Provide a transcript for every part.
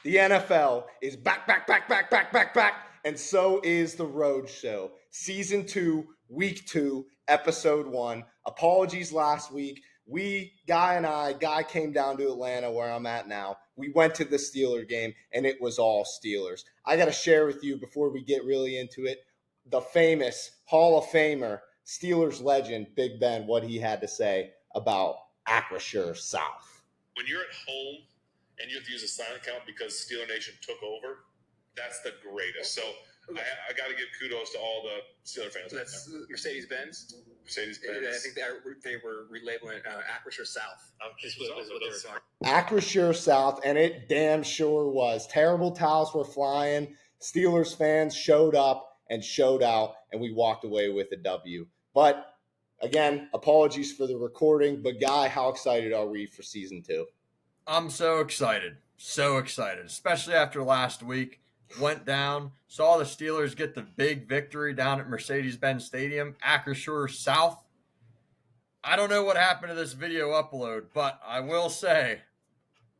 The NFL is back, back, back, back, back, back, back. And so is the Rhodes Show. Season 2, Week 2, Episode 1. Apologies last week. Guy came down to Atlanta where I'm at now. We went to the Steeler game, and it was all Steelers. I got to share with you before we get really into it, the famous Hall of Famer, Steelers legend, Big Ben, what he had to say about Acrisure South. When you're at home and you have to use a silent count because Steeler Nation took over, that's the greatest. So I got to give kudos to all the Steeler fans. That's Mercedes-Benz. Mercedes-Benz. I think they were relabeling it Acrisure South. Acrisure South, and it damn sure was. Terrible towels were flying. Steelers fans showed up and showed out, and we walked away with a W. But again, apologies for the recording. But Guy, how excited are we for season 2? I'm so excited, especially after last week. Went down, saw the Steelers get the big victory down at Mercedes-Benz Stadium, Acrisure South. I don't know what happened to this video upload, but I will say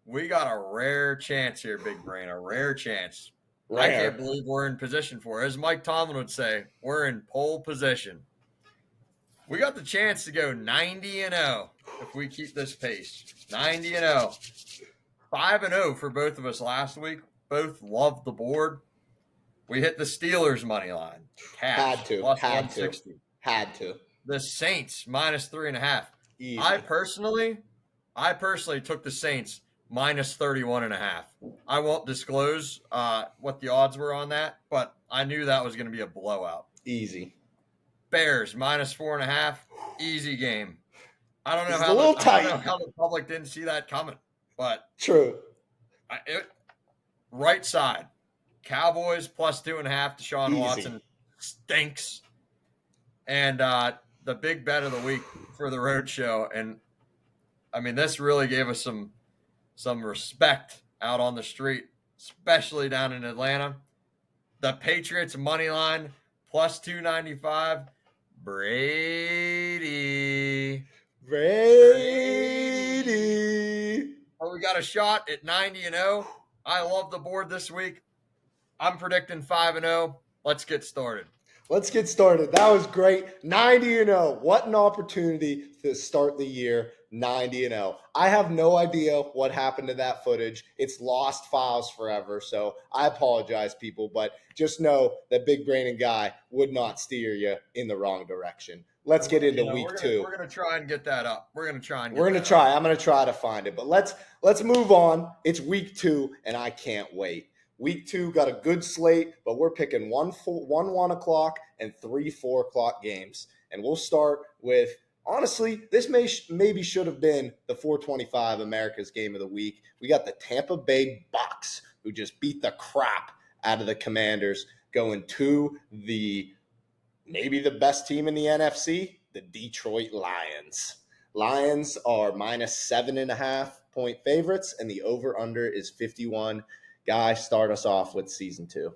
we got a rare chance here, Big Brain, a rare chance. Rare. I can't believe we're in position for it. As Mike Tomlin would say, we're in pole position. We got the chance to go 90-0 if we keep this pace. 90-0. 5-0 for both of us last week. Both loved the board. We hit the Steelers money line. Cash, Had to. The Saints minus 3.5. Easy. I personally took the Saints minus 31.5. I won't disclose what the odds were on that, but I knew that was going to be a blowout. Easy. Bears minus 4.5. Easy game. I don't know how the public didn't see that coming, but true. Right side, Cowboys plus 2.5. Deshaun Watson stinks, and the big bet of the week for the Road Show. And I mean, this really gave us some respect out on the street, especially down in Atlanta. The Patriots money line plus 295. Brady. Oh, we got a shot at 90-0. I love the board this week. I'm predicting 5-0. Let's get started. That was great. 90-0. What an opportunity to start the year 90-0. I have no idea what happened to that footage. It's lost files forever, so I apologize, people, but just know that Big Brain and Guy would not steer you in the wrong direction. Let's get into week 2. We're going to try and get that up. I'm going to try to find it, but let's move on. It's week 2, and I can't wait. Week 2 got a good slate, but we're picking 1 o'clock and 3 4 o'clock games. And we'll start with, honestly, this maybe should have been the 425 America's Game of the Week. We got the Tampa Bay Bucks, who just beat the crap out of the Commanders, going to maybe the best team in the NFC, the Detroit Lions. Lions are minus 7.5 point favorites, and the over-under is 51. Guy, start us off with season 2.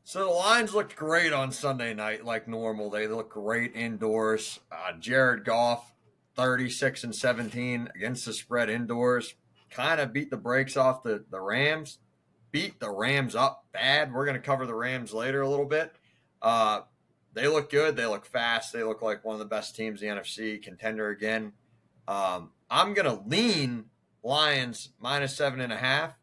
So the Lions looked great on Sunday night like normal. They look great indoors. Jared Goff, 36-17 against the spread indoors. Kind of beat the brakes off the Rams. Beat the Rams up bad. We're going to cover the Rams later a little bit. They look good. They look fast. They look like one of the best teams in the NFC, contender again. I'm going to lean Lions minus 7.5.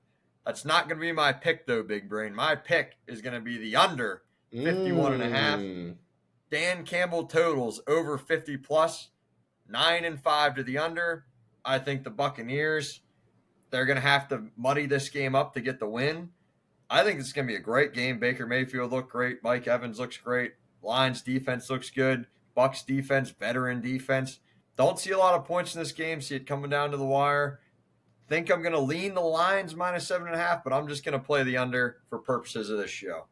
That's not going to be my pick, though, Big Brain. My pick is going to be the under 51.5. Dan Campbell totals over 50 plus, 9-5 to the under. I think the Buccaneers, they're going to have to muddy this game up to get the win. I think it's going to be a great game. Baker Mayfield looked great. Mike Evans looks great. Lions defense looks good. Bucks defense, veteran defense. Don't see a lot of points in this game. See it coming down to the wire. Think I'm going to lean the Lions minus 7.5, but I'm just going to play the under for purposes of this show.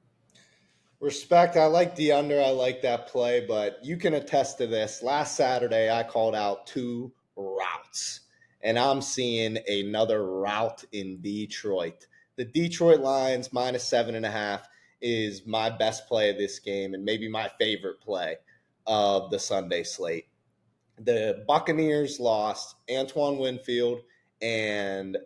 Respect. I like the under. I like that play, but you can attest to this. Last Saturday, I called out 2 routes, and I'm seeing another route in Detroit. The Detroit Lions minus 7.5 is my best play of this game and maybe my favorite play of the Sunday slate. The Buccaneers lost Antoine Winfield and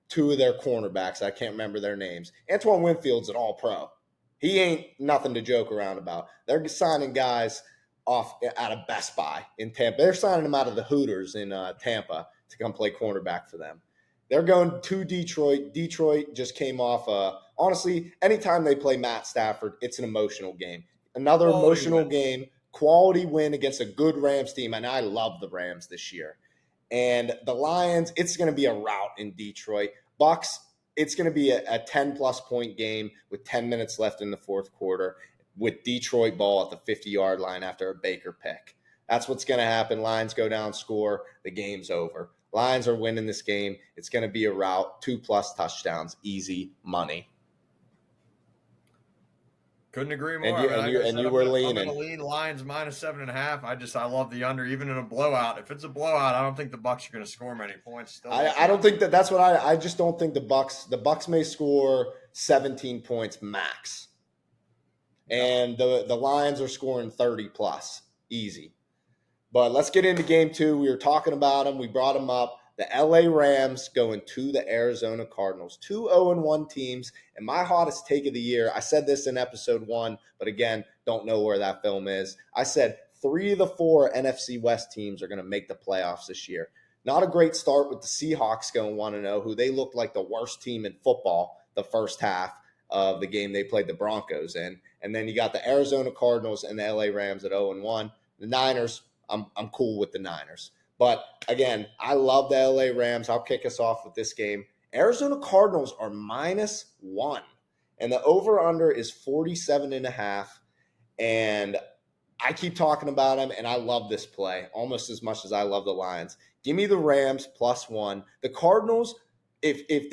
two of their cornerbacks. I can't remember their names. Antoine Winfield's an all-pro. He ain't nothing to joke around about. They're signing guys off out of Best Buy in Tampa. They're signing them out of the Hooters in Tampa to come play cornerback for them. They're going to Detroit. Detroit just came off. Honestly, anytime they play Matt Stafford, it's an emotional game. Another emotional game, quality win against a good Rams team, and I love the Rams this year. And the Lions, it's going to be a rout in Detroit. Bucks, it's going to be a 10-plus point game with 10 minutes left in the fourth quarter with Detroit ball at the 50-yard line after a Baker pick. That's what's going to happen. Lions go down, score, the game's over. Lions are winning this game. It's going to be a rout, 2+ touchdowns, easy money. Couldn't agree more. And you were leaning. I'm going to lean Lions -7.5. I love the under, even in a blowout. If it's a blowout, I don't think the Bucks are going to score many points. Still, I don't think that's what I just don't think the Bucks may score 17 points max. And the Lions are scoring 30+, easy. But let's get into game 2. We were talking about them. We brought them up. The LA Rams going to the Arizona Cardinals. 2 0-1 teams. And my hottest take of the year, I said this in episode 1, but again, don't know where that film is. I said 3 of the 4 NFC West teams are going to make the playoffs this year. Not a great start with the Seahawks going 1-0, who they looked like the worst team in football the first half of the game they played the Broncos in. And then you got the Arizona Cardinals and the LA Rams at 0-1. The Niners, I'm cool with the Niners. But again, I love the LA Rams. I'll kick us off with this game. Arizona Cardinals are -1, and the over-under is 47.5. And I keep talking about them, and I love this play almost as much as I love the Lions. Give me the Rams +1. The Cardinals, if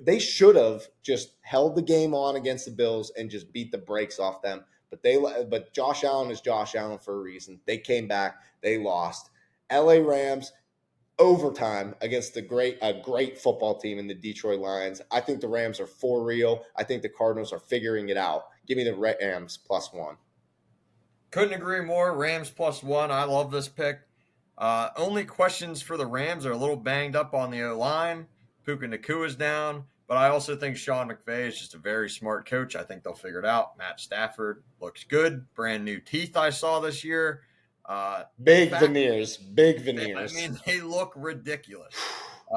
they should have just held the game on against the Bills and just beat the brakes off them. But Josh Allen is Josh Allen for a reason. They came back. They lost. LA Rams, overtime against a great football team in the Detroit Lions. I think the Rams are for real. I think the Cardinals are figuring it out. Give me the Rams +1. Couldn't agree more. Rams +1. I love this pick. Only questions for the Rams are a little banged up on the O-line. Puka Nakua's down. But I also think Sean McVay is just a very smart coach. I think they'll figure it out. Matt Stafford looks good. Brand new teeth I saw this year. Big veneers. They look ridiculous.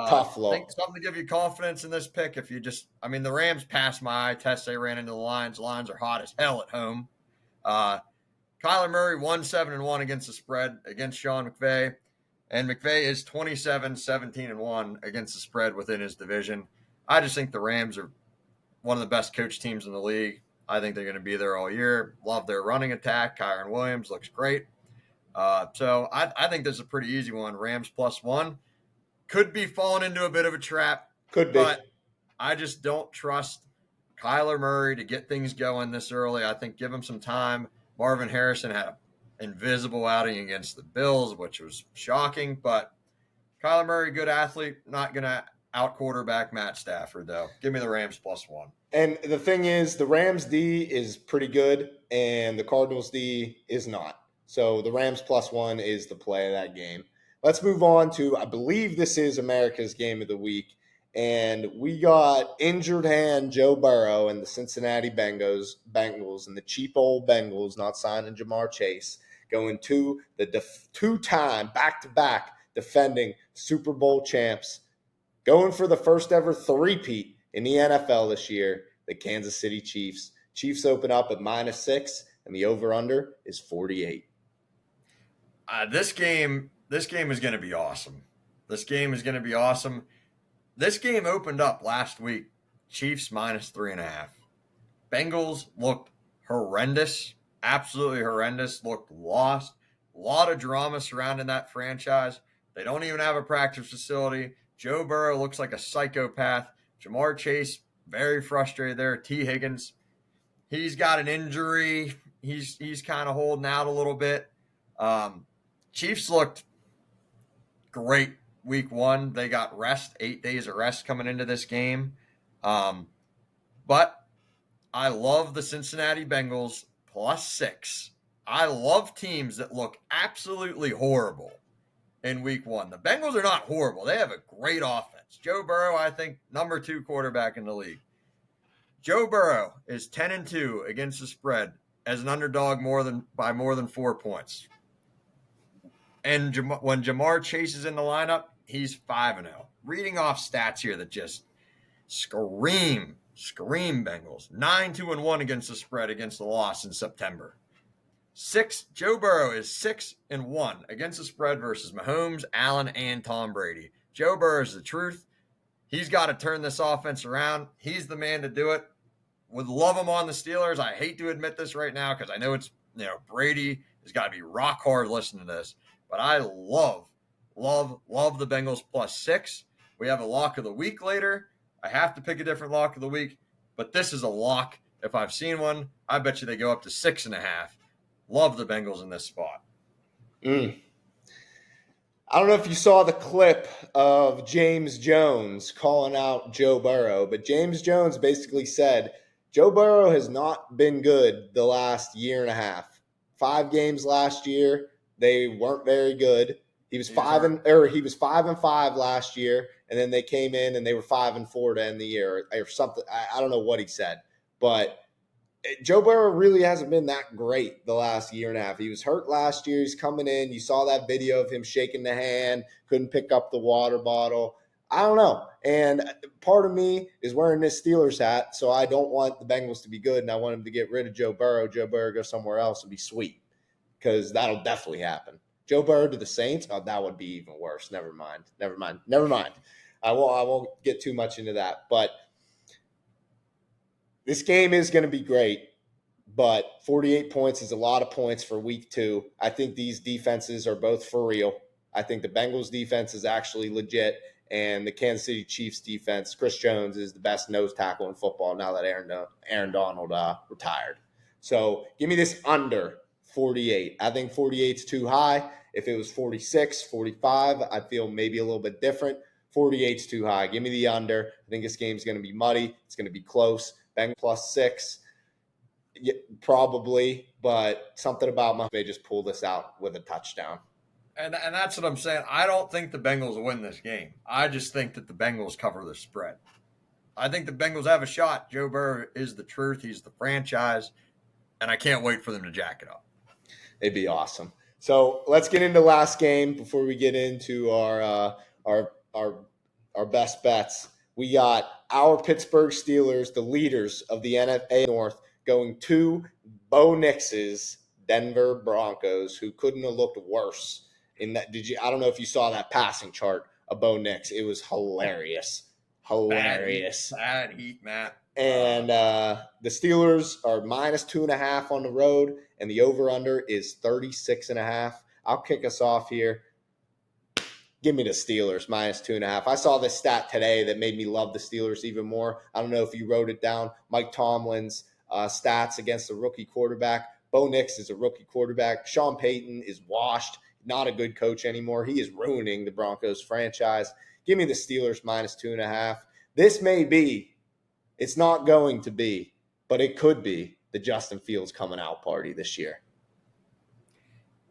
Tough look. I think something to give you confidence in this pick. If you the Rams passed my eye test. They ran into the Lions. The Lions are hot as hell at home. Kyler Murray 1-7-1 against the spread against Sean McVay. And McVay is 27-17-1 against the spread within his division. I just think the Rams are one of the best coach teams in the league. I think they're going to be there all year. Love their running attack. Kyron Williams looks great. So I think this is a pretty easy one. Rams +1. Could be falling into a bit of a trap. Could be. But I just don't trust Kyler Murray to get things going this early. I think give him some time. Marvin Harrison had an invisible outing against the Bills, which was shocking. But Kyler Murray, good athlete, not going to out-quarterback Matt Stafford, though. Give me the Rams +1. And the thing is, the Rams D is pretty good, and the Cardinals D is not. So the Rams +1 is the play of that game. Let's move on to, I believe this is America's game of the week. And we got injured hand Joe Burrow and the Cincinnati Bengals and the cheap old Bengals not signing Jamar Chase going to the two-time back-to-back defending Super Bowl champs, going for the first ever three-peat in the NFL this year, the Kansas City Chiefs. Chiefs open up at -6, and the over-under is 48. This game is going to be awesome. This game opened up last week. Chiefs -3.5. Bengals looked horrendous, absolutely horrendous, looked lost. A lot of drama surrounding that franchise. They don't even have a practice facility. Joe Burrow looks like a psychopath. Jamar Chase, very frustrated there. T. Higgins, he's got an injury. He's kind of holding out a little bit. Chiefs looked great week 1. They got rest, 8 days of rest coming into this game. But I love the Cincinnati Bengals +6. I love teams that look absolutely horrible in week 1. The Bengals are not horrible. They have a great offense. Joe Burrow, I think, number 2 quarterback in the league. Joe Burrow is 10-2 against the spread as an underdog by more than 4 points. And when Jamar Chase is in the lineup, he's 5-0. Reading off stats here that just scream Bengals. 9-2-1 against the spread against the loss in September. Joe Burrow is 6-1 against the spread versus Mahomes, Allen, and Tom Brady. Joe Burrow is the truth. He's got to turn this offense around. He's the man to do it. Would love him on the Steelers. I hate to admit this right now because I know it's, Brady has got to be rock hard listening to this. But I love the Bengals +6. We have a lock of the week later. I have to pick a different lock of the week, but this is a lock. If I've seen one, I bet you they go up to 6.5. Love the Bengals in this spot. I don't know if you saw the clip of James Jones calling out Joe Burrow, but James Jones basically said Joe Burrow has not been good the last year and a half. 5 games last year, they weren't very good. He was 5-5 last year, and then they came in and they were 5-4 to end the year or something. I don't know what he said, but Joe Burrow really hasn't been that great the last year and a half. He was hurt last year. He's coming in. You saw that video of him shaking the hand, couldn't pick up the water bottle. I don't know. And part of me is wearing this Steelers hat, so I don't want the Bengals to be good, and I want them to get rid of Joe Burrow. Joe Burrow go somewhere else and be sweet, because that'll definitely happen. Joe Burrow to the Saints, that would be even worse. Never mind. I won't get too much into that, but this game is going to be great, but 48 points is a lot of points for week 2. I think these defenses are both for real. I think the Bengals defense is actually legit, and the Kansas City Chiefs defense, Chris Jones, is the best nose tackle in football now that Aaron Donald retired. So give me this under 48. I think 48 is too high. If it was 46, 45, I'd feel maybe a little bit different. 48 is too high. Give me the under. I think this game's going to be muddy. It's going to be close. Bengals +6, probably, but something about they just pull this out with a touchdown. And that's what I'm saying. I don't think the Bengals win this game. I just think that the Bengals cover the spread. I think the Bengals have a shot. Joe Burrow is the truth. He's the franchise, and I can't wait for them to jack it up. It'd be awesome. So let's get into last game before we get into our best bets. We got our Pittsburgh Steelers, the leaders of the NFC North, going to Bo Nix's Denver Broncos, who couldn't have looked worse in that. I don't know if you saw that passing chart of Bo Nix. It was hilarious. Bad heat, Matt. And the Steelers are -2.5 on the road, and the over-under is 36.5. I'll kick us off here. Give me the Steelers, -2.5. I saw this stat today that made me love the Steelers even more. I don't know if you wrote it down. Mike Tomlin's stats against a rookie quarterback. Bo Nix is a rookie quarterback. Sean Payton is washed, not a good coach anymore. He is ruining the Broncos franchise. Give me the Steelers -2.5. This may be, it's not going to be, but it could be the Justin Fields coming out party this year.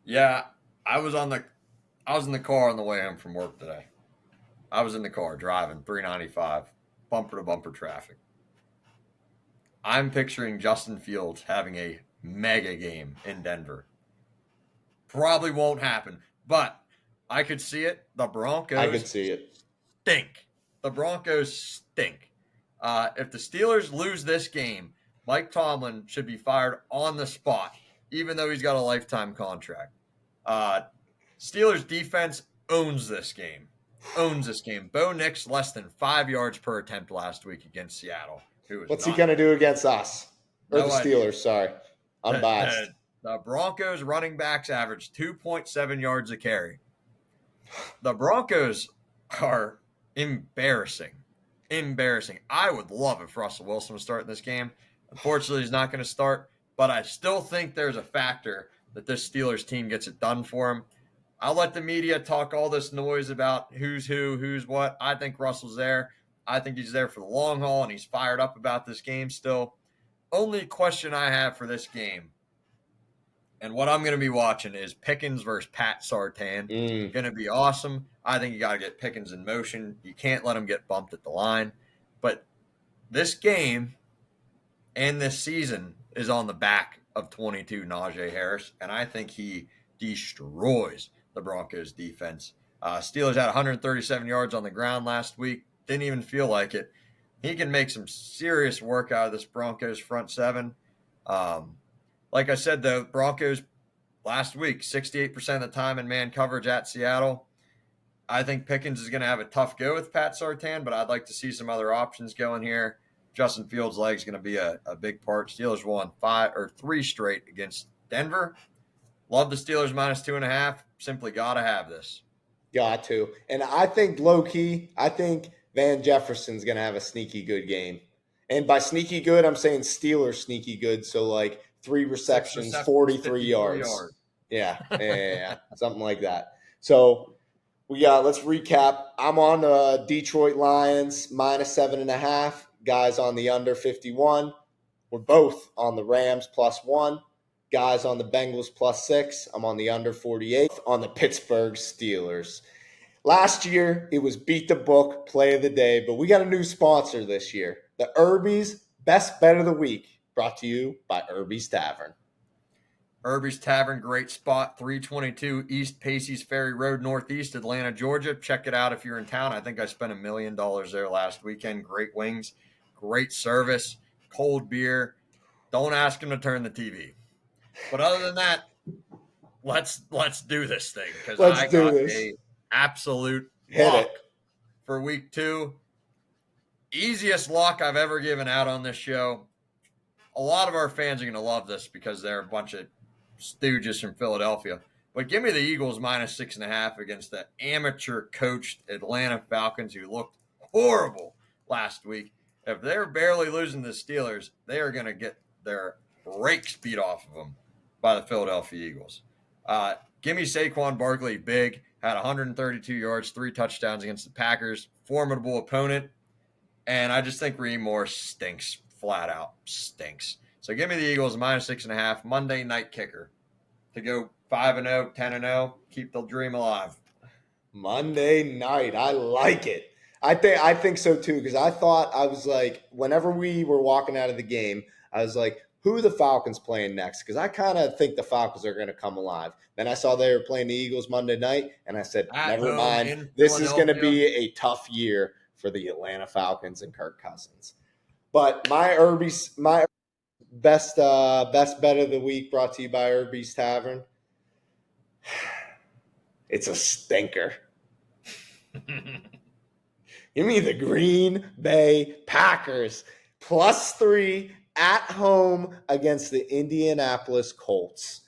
Yeah, I was in the car on the way home from work today. I was in the car driving 395, bumper to bumper traffic. I'm picturing Justin Fields having a mega game in Denver. Probably won't happen, but I could see it. The Broncos I could see it. Stink. The Broncos stink. If the Steelers lose this game, Mike Tomlin should be fired on the spot, even though he's got a lifetime contract. Steelers defense owns this game. Bo Nix less than 5 yards per attempt last week against Seattle. What's he going to do against us? Or the Steelers, idea. Sorry. I'm biased. The Broncos running backs average 2.7 yards a carry. The Broncos are embarrassing. I would love if Russell Wilson was starting this game. Unfortunately, he's not going to start, but I still think there's a factor that this Steelers team gets it done for him. I'll let the media talk all this noise about who's who, who's what. I think Russell's there. I think he's there for the long haul, and he's fired up about this game still. Only question I have for this game, And what I'm going to be watching is Pickens versus Pat Sartan. Going to be awesome. I think you got to get Pickens in motion. You can't let him get bumped at the line. But this game and this season is on the back of 22 Najee Harris, and I think he destroys the Broncos defense. Steelers had 137 yards on the ground last week. Didn't even feel like it. He can make some serious work out of this Broncos front seven. Like I said, the Broncos last week, 68% of the time in man coverage at Seattle. I think Pickens is going to have a tough go with Pat Sartan, but I'd like to see some other options going here. Justin Fields' leg is going to be a big part. Steelers won 3 straight against Denver. Love the Steelers minus 2.5. Simply got to have this. Got to. And I think low-key, I think Van Jefferson's going to have a sneaky good game. And by sneaky good, I'm saying Steelers sneaky good. So, 3 receptions, 43 yards. Yeah. Something like that. So, let's recap. I'm on the Detroit Lions minus 7.5. Guys on the under 51. We're both on the Rams +1. Guys on the Bengals +6. I'm on the under 48. On the Pittsburgh Steelers. Last year, it was beat the book, play of the day, but we got a new sponsor this year. The Irbys Best Bet of the Week, brought to you by Irbys Tavern. Irbys Tavern, great spot, 322 East Pacey's Ferry Road, Northeast, Atlanta, Georgia. Check it out if you're in town. I think I spent $1 million there last weekend. Great wings, great service, cold beer. Don't ask them to turn the TV. But other than that, let's do this thing, because I got a absolute lock for week 2. Easiest lock I've ever given out on this show. A lot of our fans are going to love this because they're a bunch of stooges from Philadelphia. But give me the Eagles minus 6.5 against the amateur-coached Atlanta Falcons, who looked horrible last week. If they're barely losing the Steelers, they are going to get their rakes beat off of them by the Philadelphia Eagles. Give me Saquon Barkley big. Had 132 yards, 3 touchdowns against the Packers. Formidable opponent. And I just think Raheem Morris stinks. Flat out stinks. So give me the Eagles minus 6.5. Monday night kicker to go 5-0, 10-0. Keep the dream alive. Monday night. I like it. I think so too, because I was like, whenever we were walking out of the game, I was like, who are the Falcons playing next? Because I kind of think the Falcons are going to come alive. Then I saw they were playing the Eagles Monday night, and I said, never mind. This is going to be a tough year for the Atlanta Falcons and Kirk Cousins. But my best bet of the week, brought to you by Irbys Tavern. It's a stinker. Give me the Green Bay Packers +3 at home against the Indianapolis Colts.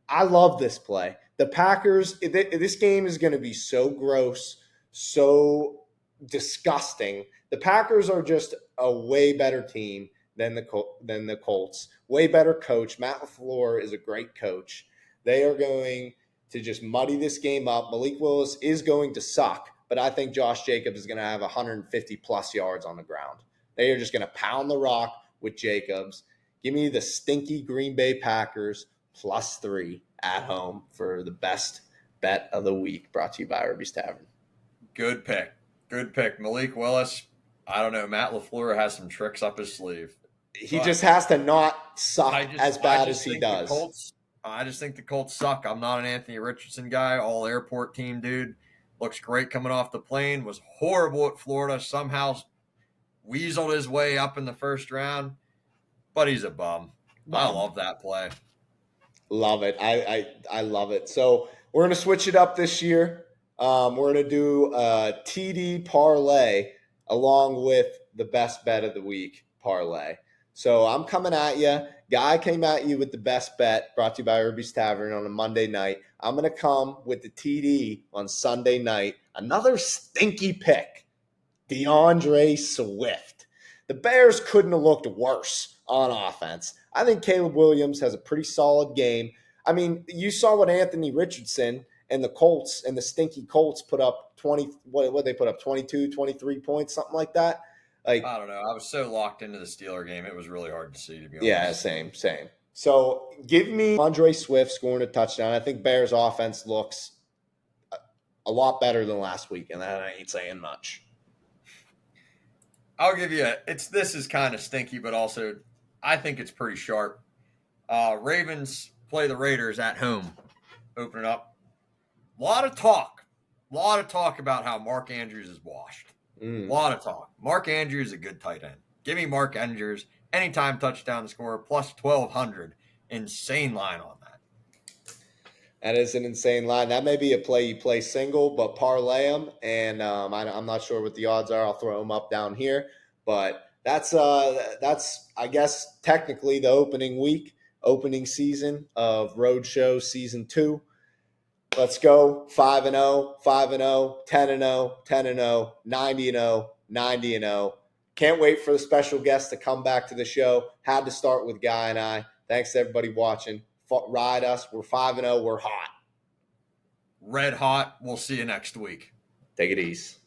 I love this play. The Packers, this game is going to be so gross, so disgusting. The Packers are just a way better team than the Colts. Way better coach. Matt LaFleur is a great coach. They are going to just muddy this game up. Malik Willis is going to suck, but I think Josh Jacobs is going to have 150-plus yards on the ground. They are just going to pound the rock with Jacobs. Give me the stinky Green Bay Packers +3 at home for the best bet of the week, brought to you by Irbys Tavern. Good pick. Malik Willis, I don't know. Matt LaFleur has some tricks up his sleeve. He just has to not suck as bad as he does. I just think the Colts suck. I'm not an Anthony Richardson guy. All airport team dude. Looks great coming off the plane. Was horrible at Florida. Somehow weaseled his way up in the first round. But he's a bum. I love that play. Love it. I love it. So we're going to switch it up this year. We're going to do a TD parlay along with the best bet of the week parlay. So I'm coming at you. Guy came at you with the best bet, brought to you by Irbys Tavern on a Monday night. I'm going to come with the TD on Sunday night. Another stinky pick, D.Swift. The Bears couldn't have looked worse on offense. I think Caleb Williams has a pretty solid game. I mean, you saw what Anthony Richardson and the Colts and the stinky Colts put up 22, 23 points, something like that. I don't know. I was so locked into the Steeler game, it was really hard to see, to be honest. Yeah, same. So give me D.Swift scoring a touchdown. I think Bears offense looks a lot better than last week, and that ain't saying much. I'll give you this is kind of stinky, but also I think it's pretty sharp. Ravens play the Raiders at home. Open it up. A lot of talk about how M.Andrews is washed. A lot of talk. M.Andrews is a good tight end. Give me M.Andrews anytime touchdown score plus 1,200. Insane line on that. That is an insane line. That may be a play you play single, but parlay them. And I'm not sure what the odds are. I'll throw them up down here. But that's I guess technically the opening season of Roadshow Season 2. Let's go 5-0, 5-0, 10-0, 10-0, 90-0, 90-0. Can't wait for the special guest to come back to the show. Had to start with Guy and I. Thanks to everybody watching. Ride us. We're 5-0. We're hot. Red hot. We'll see you next week. Take it easy.